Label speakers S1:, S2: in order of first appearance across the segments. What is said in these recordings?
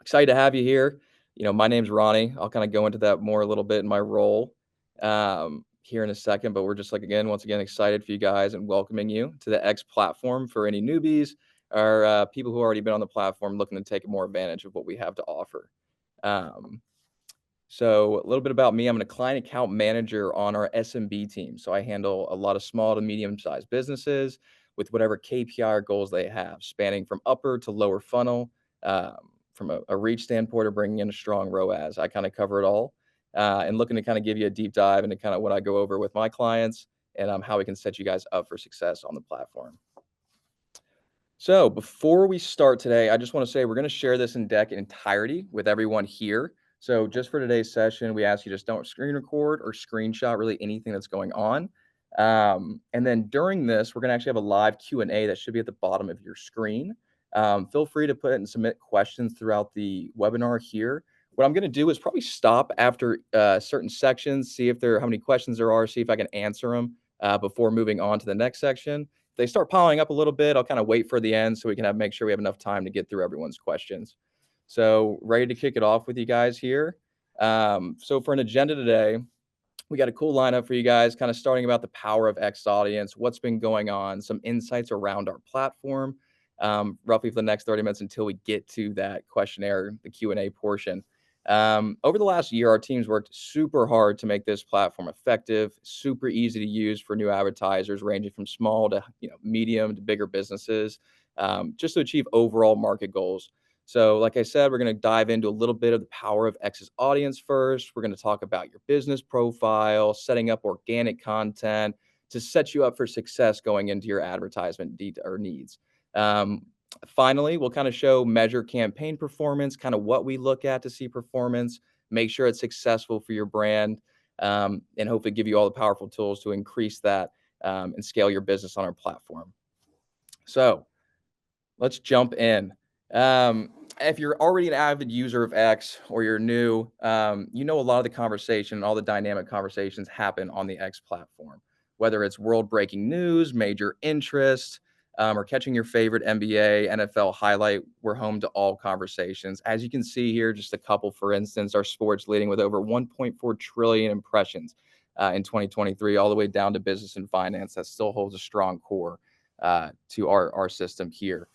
S1: Excited to have you here. My name's Ronnie. I'll kind of go into that more a little bit in my role here in a second, but we're just once again, excited for you guys and welcoming you to the X platform for any newbies or people who already been on the platform looking to take more advantage of what we have to offer. Um, so a little bit about me. I'm a client account manager on our SMB team. So I handle a lot of small to medium-sized businesses with whatever KPI or goals they have, spanning from upper to lower funnel, from a reach standpoint or bringing in a strong ROAS. I kind of cover it all and looking to kind of give you a deep dive into kind of what I go over with my clients and how we can set you guys up for success on the platform. So before we start today, I just want to say we're going to share this in deck in entirety with everyone here. So just for today's session, we ask you just don't screen record or screenshot really anything that's going on. And then during this, we're going to actually have a live Q&A that should be at the bottom of your screen. Feel free to put and submit questions throughout the webinar here. What I'm going to do is probably stop after certain sections, see if how many questions there are, see if I can answer them before moving on to the next section. If they start piling up a little bit, I'll kind of wait for the end so we can make sure we have enough time to get through everyone's questions. So ready to kick it off with you guys here. So for an agenda today, we got a cool lineup for you guys, kind of starting about the power of X audience, what's been going on, some insights around our platform, roughly for the next 30 minutes until we get to that questionnaire, the Q&A portion. Over the last year, our teams worked super hard to make this platform effective, super easy to use for new advertisers, ranging from small to medium to bigger businesses, just to achieve overall market goals. So, like I said, we're going to dive into a little bit of the power of X's audience first. We're going to talk about your business profile, setting up organic content to set you up for success going into your advertisement needs. Finally, we'll kind of measure campaign performance, kind of what we look at to see performance, make sure it's successful for your brand, and hopefully give you all the powerful tools to increase that and scale your business on our platform. So let's jump in. If you're already an avid user of X or you're new, you know a lot of the conversation, all the dynamic conversations happen on the X platform, whether it's world-breaking news, major interest, or catching your favorite NBA, NFL highlight. We're home to all conversations. As you can see here, just a couple, for instance, our sports leading with over 1.4 trillion impressions in 2023, all the way down to business and finance. That still holds a strong core to our system here.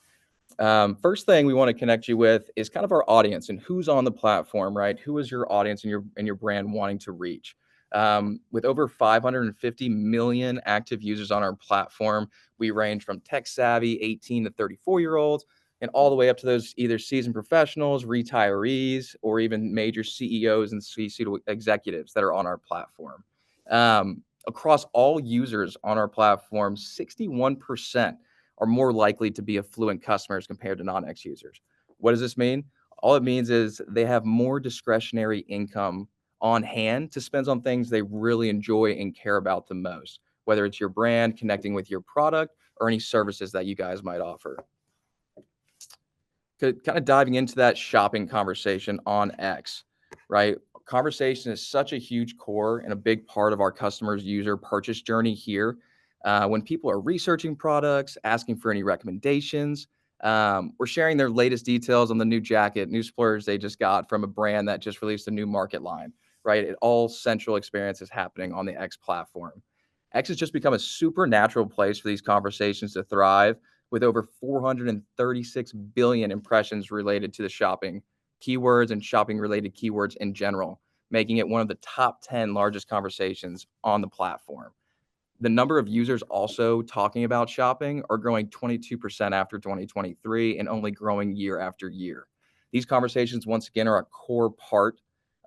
S1: First thing we want to connect you with is kind of our audience and who's on the platform, right? Who is your audience and your brand wanting to reach? With over 550 million active users on our platform, we range from tech savvy 18 to 34-year-olds and all the way up to those either seasoned professionals, retirees, or even major CEOs and C-suite executives that are on our platform. Across all users on our platform, 61% are more likely to be affluent customers compared to non-X users. What does this mean? All it means is they have more discretionary income on hand to spend on things they really enjoy and care about the most, whether it's your brand, connecting with your product, or any services that you guys might offer. Kind of diving into that shopping conversation on X, right? Conversation is such a huge core and a big part of our customers' user purchase journey here. When people are researching products, asking for any recommendations, or sharing their latest details on the new jacket, new splurge they just got from a brand that just released a new market line, right? All central experience is happening on the X platform. X has just become a super natural place for these conversations to thrive, with over 436 billion impressions related to the shopping keywords and shopping related keywords in general, making it one of the top 10 largest conversations on the platform. The number of users also talking about shopping are growing 22% after 2023 and only growing year after year. These conversations, once again, are a core part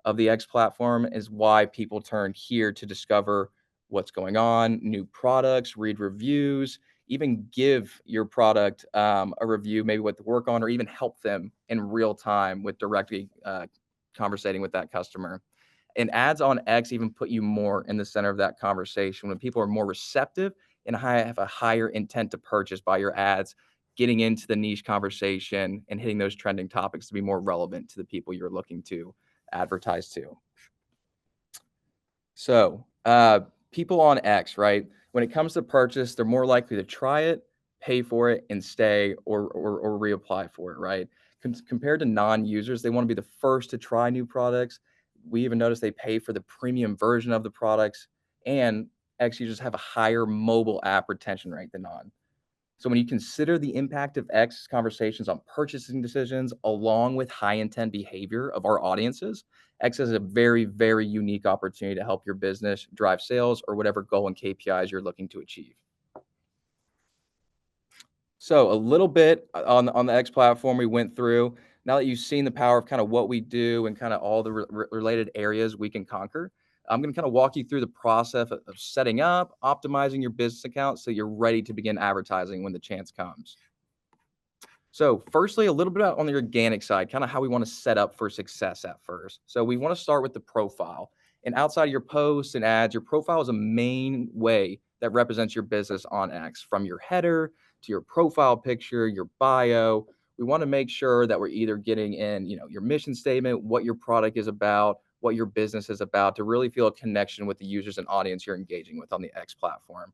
S1: of the X platform, is why people turn here to discover what's going on, new products, read reviews, even give your product a review, maybe what to work on, or even help them in real time with directly conversating with that customer. And ads on X even put you more in the center of that conversation when people are more receptive and have a higher intent to purchase by your ads, getting into the niche conversation and hitting those trending topics to be more relevant to the people you're looking to advertise to. So people on X, right? When it comes to purchase, they're more likely to try it, pay for it, and stay or reapply for it, right? Compared to non-users, they want to be the first to try new products. We even notice they pay for the premium version of the products, and X users have a higher mobile app retention rate than non. So when you consider the impact of X conversations on purchasing decisions, along with high intent behavior of our audiences, X is a very, very unique opportunity to help your business drive sales or whatever goal and KPIs you're looking to achieve. So a little bit on the X platform we went through. Now that you've seen the power of kind of what we do and kind of all the related areas we can conquer, I'm going to kind of walk you through the process of setting up, optimizing your business account so you're ready to begin advertising when the chance comes. So firstly, a little bit on the organic side, kind of how we want to set up for success at first. So we want to start with the profile. And outside of your posts and ads, your profile is a main way that represents your business on X, from your header to your profile picture, your bio. We want to make sure that we're either getting in, your mission statement, what your product is about, what your business is about, to really feel a connection with the users and audience you're engaging with on the X platform.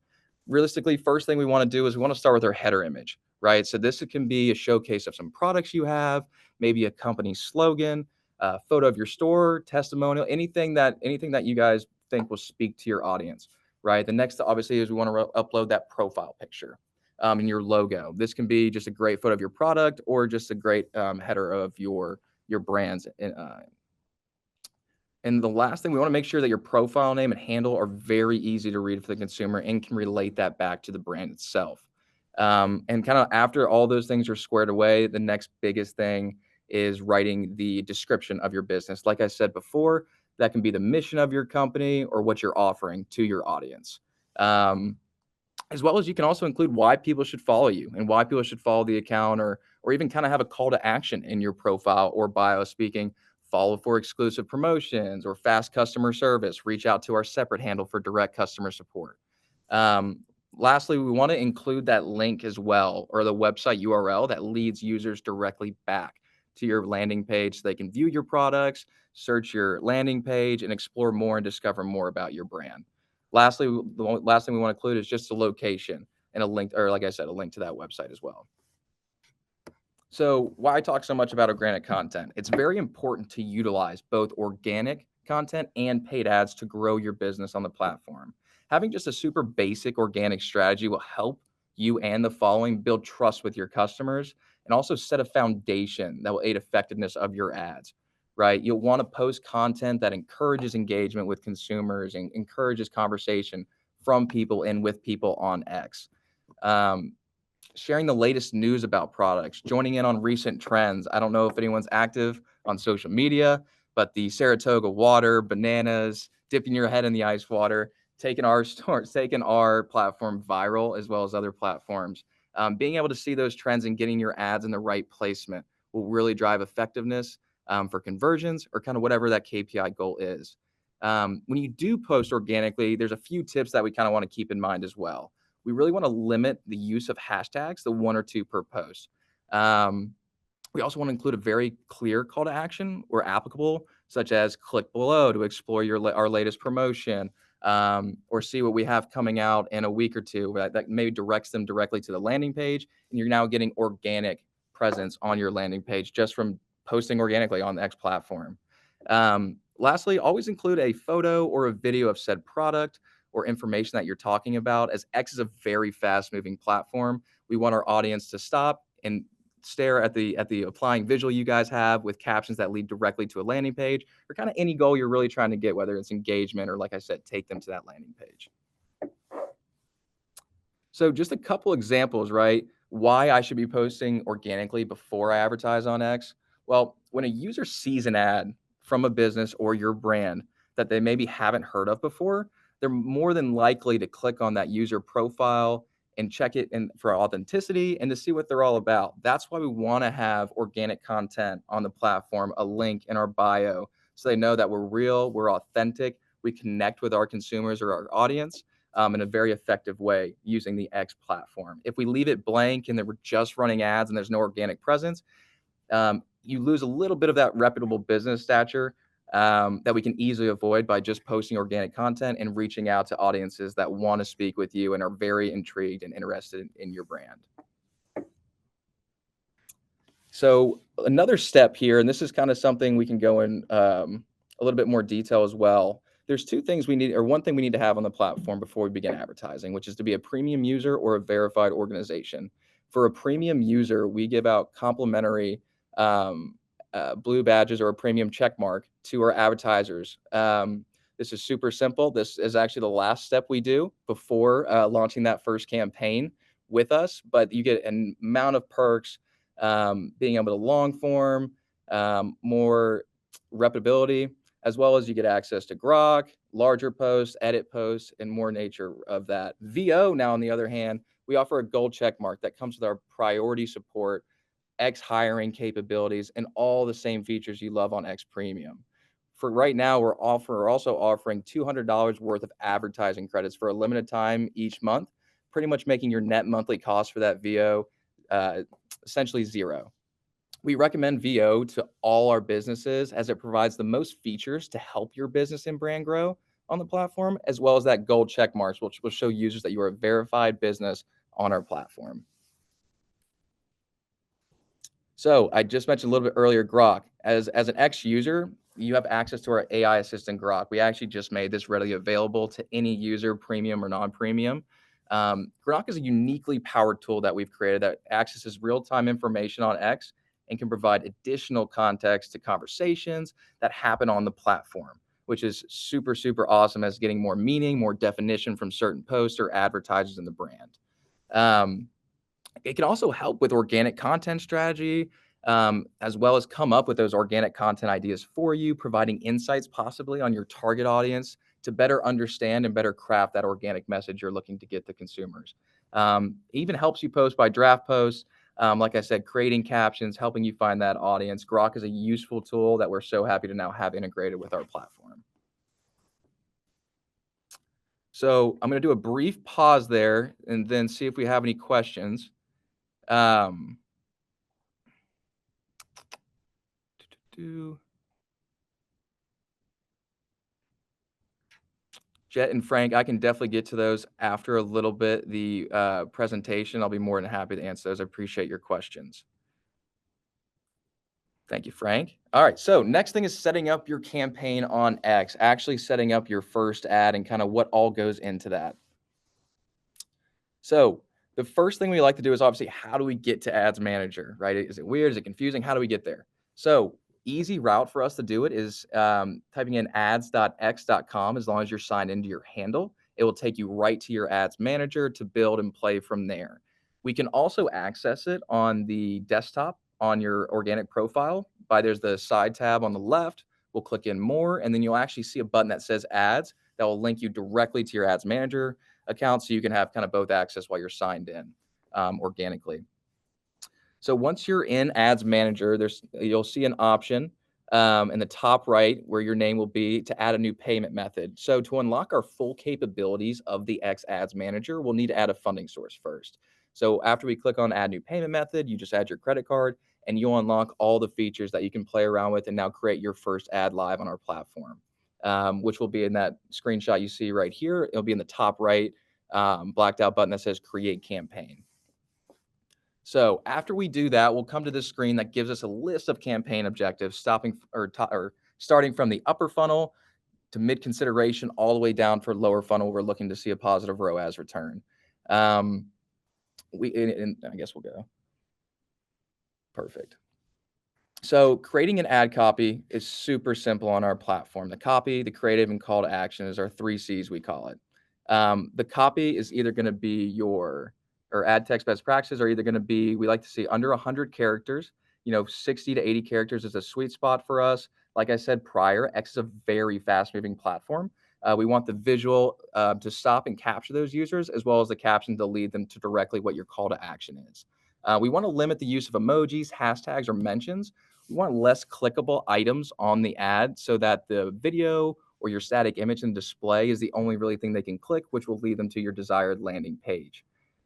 S1: Realistically, first thing we want to do is we want to start with our header image, right? So this can be a showcase of some products you have, maybe a company slogan, a photo of your store, testimonial, anything that you guys think will speak to your audience, right? The next, obviously, is we want to upload that profile picture and your logo. This can be just a great photo of your product or just a great header of your brands. And the last thing, we want to make sure that your profile name and handle are very easy to read for the consumer and can relate that back to the brand itself. And kind of after all those things are squared away, the next biggest thing is writing the description of your business. Like I said before, that can be the mission of your company or what you're offering to your audience. As well as you can also include why people should follow you and why people should follow the account, or even kind of have a call to action in your profile or bio, speaking follow for exclusive promotions or fast customer service, reach out to our separate handle for direct customer support. Um, Lastly, we want to include that link as well, or the website URL that leads users directly back to your landing page so they can view your products, search your landing page, and explore more and discover more about your brand. Lastly, the last thing we want to include is just the location and a link, or like I said, a link to that website as well. So why I talk so much about organic content? It's very important to utilize both organic content and paid ads to grow your business on the platform. Having just a super basic organic strategy will help you and the following build trust with your customers and also set a foundation that will aid effectiveness of your ads, right? You'll want to post content that encourages engagement with consumers and encourages conversation from people and with people on X. Um, Sharing the latest news about products, joining in on recent trends. I don't know if anyone's active on social media, but the Saratoga water, bananas, dipping your head in the ice water, taking our platform viral, as well as other platforms. Being able to see those trends and getting your ads in the right placement will really drive effectiveness for conversions or kind of whatever that KPI goal is. When you do post organically, there's a few tips that we kind of want to keep in mind as well. We really want to limit the use of hashtags, the 1 or 2 per post. We also want to include a very clear call to action or applicable, such as click below to explore our latest promotion, or see what we have coming out in a week or two. That maybe directs them directly to the landing page, and you're now getting organic presence on your landing page just from posting organically on the X platform. Lastly, always include a photo or a video of said product or information that you're talking about, as X is a very fast moving platform. We want our audience to stop and stare at the applying visual you guys have with captions that lead directly to a landing page or kind of any goal you're really trying to get, whether it's engagement or, like I said, take them to that landing page. So just a couple examples, right? Why I should be posting organically before I advertise on X. Well, when a user sees an ad from a business or your brand that they maybe haven't heard of before, they're more than likely to click on that user profile and check it in for authenticity and to see what they're all about. That's why we want to have organic content on the platform, a link in our bio, so they know that we're real, we're authentic, we connect with our consumers or our audience in a very effective way using the X platform. If we leave it blank and that we're just running ads and there's no organic presence, you lose a little bit of that reputable business stature that we can easily avoid by just posting organic content and reaching out to audiences that want to speak with you and are very intrigued and interested in your brand. So another step here, and this is kind of something we can go in a little bit more detail as well. There's two things we need, or one thing we need to have on the platform before we begin advertising, which is to be a premium user or a verified organization. For a premium user, we give out complimentary um, blue badges or a premium check mark to our advertisers. This is super simple. This is actually the last step we do before launching that first campaign with us, but you get an amount of perks, being able to long form, more reputability, as well as you get access to Grok, larger posts, edit posts, and more nature of that. VO, now, on the other hand, we offer a gold check mark that comes with our priority support, X hiring capabilities, and all the same features you love on X Premium. For right now, we're also offering $200 worth of advertising credits for a limited time each month, pretty much making your net monthly cost for that VO uh, essentially zero. We recommend VO to all our businesses as it provides the most features to help your business and brand grow on the platform, as well as that gold check marks, which will show users that you are a verified business on our platform. So I just mentioned a little bit earlier, Grok. As an X user, you have access to our AI assistant Grok. We actually just made this readily available to any user, premium or non-premium. Grok is a uniquely powered tool that we've created that accesses real-time information on X and can provide additional context to conversations that happen on the platform, which is super, super awesome as getting more meaning, more definition from certain posts or advertisers in the brand. Um, it can also help with organic content strategy, as well as come up with those organic content ideas for you, providing insights possibly on your target audience to better understand and better craft that organic message you're looking to get to consumers. Even helps you post by draft posts. Like I said, creating captions, helping you find that audience. Grok is a useful tool that we're so happy to now have integrated with our platform. So I'm going to do a brief pause there and then see if we have any questions. Um, Jet and Frank, I can definitely get to those after a little bit. The presentation, I'll be more than happy to answer those. I appreciate your questions. Thank you, Frank. All right, so next thing is setting up your campaign on X, actually setting up your first ad and kind of what all goes into that. So the first thing we like to do is obviously, how do we get to Ads Manager, right? Is it weird? Is it confusing? How do we get there? So easy route for us to do it is typing in ads.x.com. As long as you're signed into your handle, it will take you right to your Ads Manager to build and play from there. We can also access it on the desktop on your organic profile there's the side tab on the left. We'll click in more, and then you'll actually see a button that says ads that will link you directly to your Ads Manager account, so you can have kind of both access while you're signed in organically. So once you're in Ads Manager, you'll see an option in the top right where your name will be to add a new payment method. So to unlock our full capabilities of the X Ads Manager, we'll need to add a funding source first. So after we click on Add New Payment Method, you just add your credit card, and you'll unlock all the features that you can play around with and now create your first ad live on our platform, which will be in that screenshot you see right here. It'll be in the top right blacked out button that says Create Campaign. So after we do that, we'll come to this screen that gives us a list of campaign objectives, starting from the upper funnel to mid consideration, all the way down for lower funnel. We're looking to see a positive ROAS return. And I guess we'll go. Perfect. So creating an ad copy is super simple on our platform. The copy, the creative, and call to action is our 3 C's, we call it. The copy is either going to be or ad text best practices are either going to be, we like to see under 100 characters. 60 to 80 characters is a sweet spot for us. Like I said prior, X is a very fast moving platform. We want the visual to stop and capture those users, as well as the caption to lead them to directly what your call to action is. We want to limit the use of emojis, hashtags, or mentions. We want less clickable items on the ad so that the video or your static image and display is the only really thing they can click, which will lead them to your desired landing page.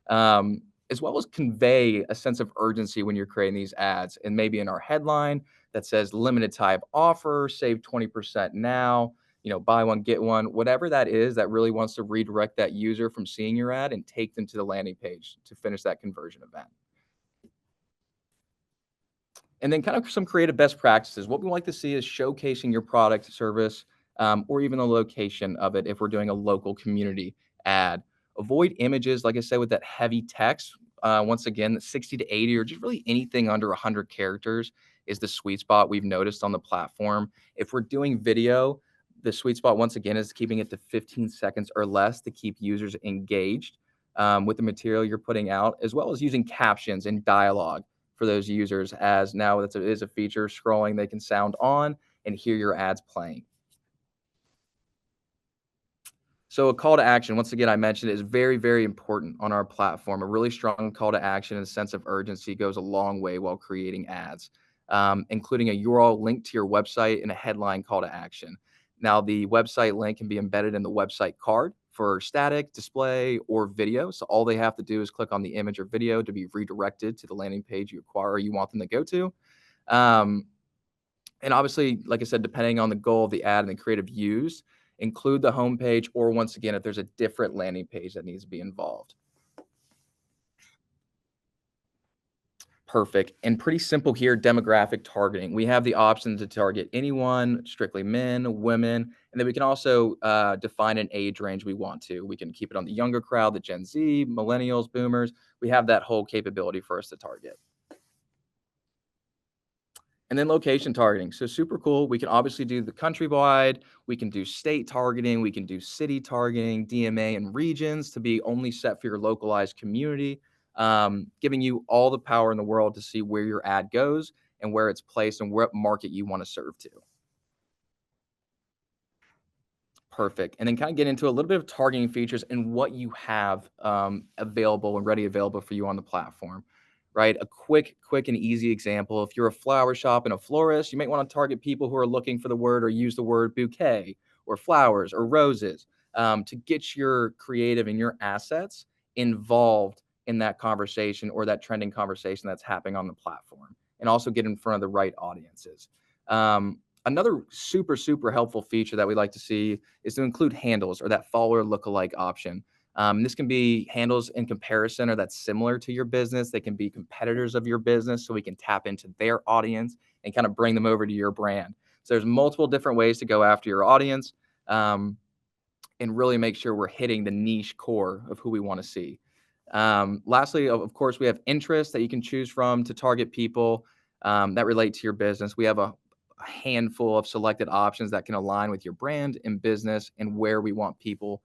S1: As well as convey a sense of urgency when you're creating these ads, and maybe in our headline that says limited time offer, save 20% now, buy one, get one, whatever that is that really wants to redirect that user from seeing your ad and take them to the landing page to finish that conversion event. And then kind of some creative best practices. What we like to see is showcasing your product, service, or even the location of it if we're doing a local community ad. Avoid images, like I said, with that heavy text. Once again, 60 to 80 or just really anything under 100 characters is the sweet spot we've noticed on the platform. If we're doing video, the sweet spot, once again, is keeping it to 15 seconds or less to keep users engaged with the material you're putting out, as well as using captions and dialogue for those users, as now it is a feature scrolling, they can sound on and hear your ads playing. So a call to action, once again, I mentioned, is very, very important on our platform. A really strong call to action and a sense of urgency goes a long way while creating ads, including a URL link to your website and a headline call to action. Now, the website link can be embedded in the website card for static, display, or video. So all they have to do is click on the image or video to be redirected to the landing page you acquire or you want them to go to. Um, and obviously, like I said, depending on the goal of the ad and the creative used, include the homepage, or once again, if there's a different landing page that needs to be involved. Perfect. And pretty simple here, demographic targeting. We have the option to target anyone, strictly men, women, and then we can also define an age range we want to. We can keep it on the younger crowd, the Gen Z, millennials, boomers. We have that whole capability for us to target. And then location targeting. So super cool. We can obviously do the countrywide. We can do state targeting. We can do city targeting, DMA, and regions to be only set for your localized community, giving you all the power in the world to see where your ad goes and where it's placed and what market you want to serve to. Perfect. And then kind of get into a little bit of targeting features and what you have available and ready available for you on the platform, right? A quick and easy example. If you're a flower shop and a florist, you might want to target people who are looking for the word or use the word bouquet or flowers or roses to get your creative and your assets involved in that conversation or that trending conversation that's happening on the platform, and also get in front of the right audiences. Another super helpful feature that we like to see is to include handles or that follower lookalike option. This can be handles in comparison or that's similar to your business. They can be competitors of your business, so we can tap into their audience and kind of bring them over to your brand. So there's multiple different ways to go after your audience and really make sure we're hitting the niche core of who we want to see. Lastly, of course, we have interests that you can choose from to target people that relate to your business. We have a handful of selected options that can align with your brand and business and where we want people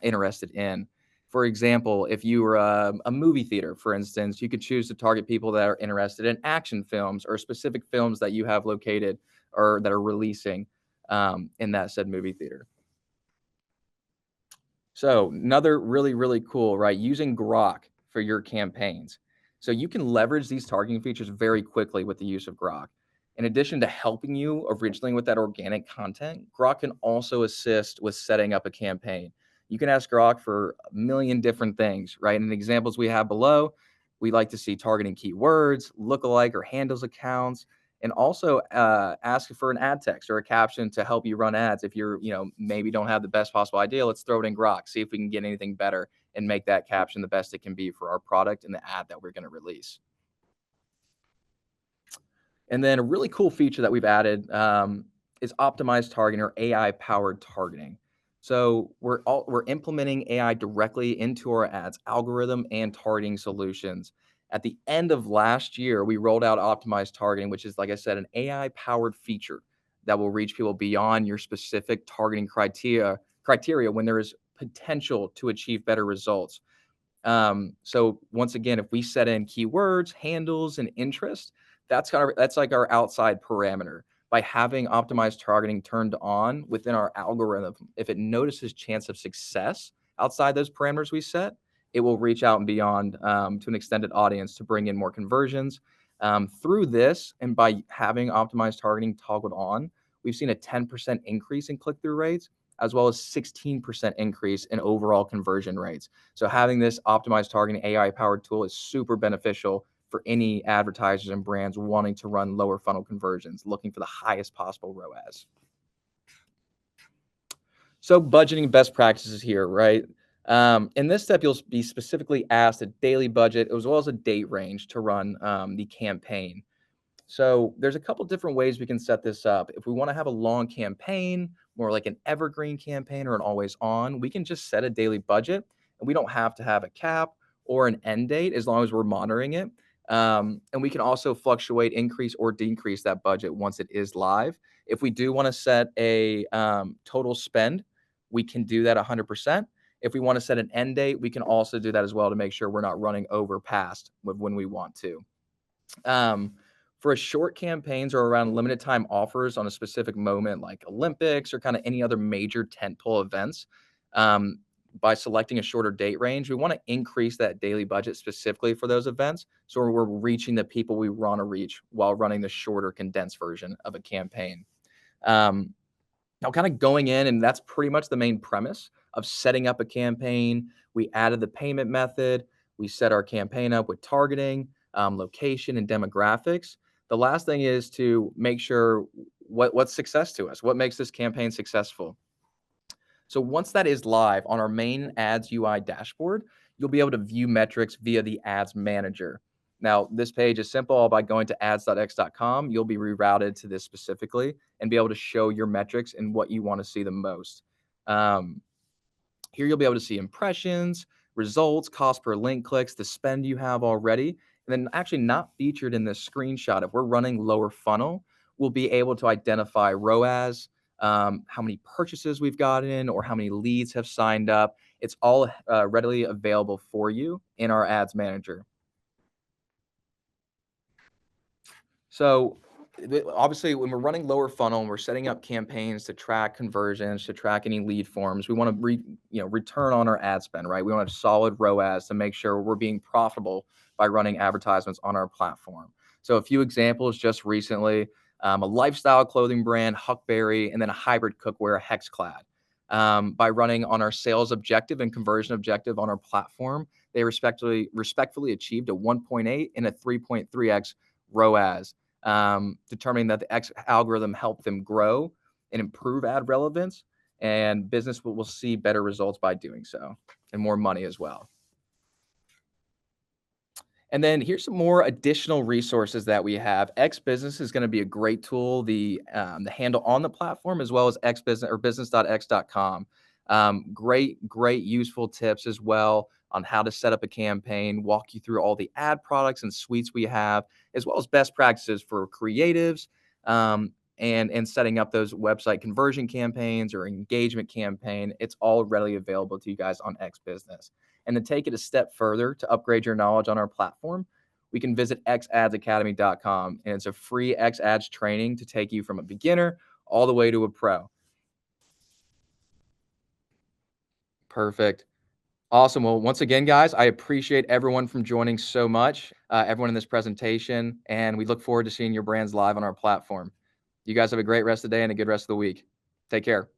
S1: interested in. For example, if you were a movie theater, for instance, you could choose to target people that are interested in action films or specific films that you have located or that are releasing in that said movie theater. So another really cool, right? Using Grok for your campaigns. So you can leverage these targeting features very quickly with the use of Grok. In addition to helping you originally with that organic content, Grok can also assist with setting up a campaign. You can ask Grok for a million different things, right? And the examples we have below, we like to see targeting keywords, lookalike or handles accounts, and also ask for an ad text or a caption to help you run ads. If you're, maybe don't have the best possible idea, let's throw it in Grok, see if we can get anything better and make that caption the best it can be for our product and the ad that we're going to release. And then a really cool feature that we've added is optimized targeting or AI-powered targeting. So we're implementing AI directly into our ads algorithm and targeting solutions. At the end of last year, we rolled out optimized targeting, which is, like I said, an AI-powered feature that will reach people beyond your specific targeting criteria when there is potential to achieve better results. So once again, if we set in keywords, handles, and interest, that's like our outside parameter. By having optimized targeting turned on within our algorithm, if it notices chance of success outside those parameters we set, it will reach out and beyond to an extended audience to bring in more conversions. Through this, and by having optimized targeting toggled on, we've seen a 10% increase in click-through rates, as well as 16% increase in overall conversion rates. So having this optimized targeting AI-powered tool is super beneficial for any advertisers and brands wanting to run lower funnel conversions, looking for the highest possible ROAS. So budgeting best practices here, right? In this step, you'll be specifically asked a daily budget as well as a date range to run the campaign. So there's a couple different ways we can set this up. If we want to have a long campaign, more like an evergreen campaign or an always on, we can just set a daily budget and we don't have to have a cap or an end date as long as we're monitoring it. And we can also fluctuate, increase or decrease that budget once it is live. If we do want to set a total spend, we can do that 100%. If we want to set an end date, we can also do that as well to make sure we're not running over past when we want to. Um, for a short campaigns or around limited time offers on a specific moment like Olympics or kind of any other major tentpole events, um, by selecting a shorter date range, we want to increase that daily budget specifically for those events. So we're reaching the people we want to reach while running the shorter condensed version of a campaign. Um, Now, kind of going in, and that's pretty much the main premise of setting up a campaign. We added the payment method. We set our campaign up with targeting, location, and demographics. The last thing is to make sure what's success to us. What makes this campaign successful? So once that is live on our main ads UI dashboard, you'll be able to view metrics via the ads manager. Now, this page is simple. By going to ads.x.com, you'll be rerouted to this specifically and be able to show your metrics and what you want to see the most. Um, Here you'll be able to see impressions, results, cost per link clicks, the spend you have already, and then actually not featured in this screenshot. If we're running lower funnel, we'll be able to identify ROAS, how many purchases we've gotten, or how many leads have signed up. It's all readily available for you in our ads manager. So, obviously, when we're running lower funnel and we're setting up campaigns to track conversions, to track any lead forms, we want to return on our ad spend, right? We want to have solid ROAS to make sure we're being profitable by running advertisements on our platform. So, a few examples just recently: a lifestyle clothing brand, Huckberry, and then a hybrid cookware, Hexclad. By running on our sales objective and conversion objective on our platform, they respectfully achieved a 1.8 and a 3.3x ROAS, determining that the X algorithm helped them grow and improve ad relevance, and business will see better results by doing so, and more money as well. And then here's some more additional resources that we have. X Business is going to be a great tool. The handle on the platform, as well as X Business or business.x.com. Great useful tips as well on how to set up a campaign. Walk you through all the ad products and suites we have, as well as best practices for creatives, and setting up those website conversion campaigns or engagement campaign. It's all readily available to you guys on X Business. And to take it a step further to upgrade your knowledge on our platform, we can visit xadsacademy.com, and it's a free X ads training to take you from a beginner all the way to a pro. Perfect. Awesome. Well, once again, guys, I appreciate everyone from joining so much, everyone in this presentation, and we look forward to seeing your brands live on our platform. You guys have a great rest of the day and a good rest of the week. Take care.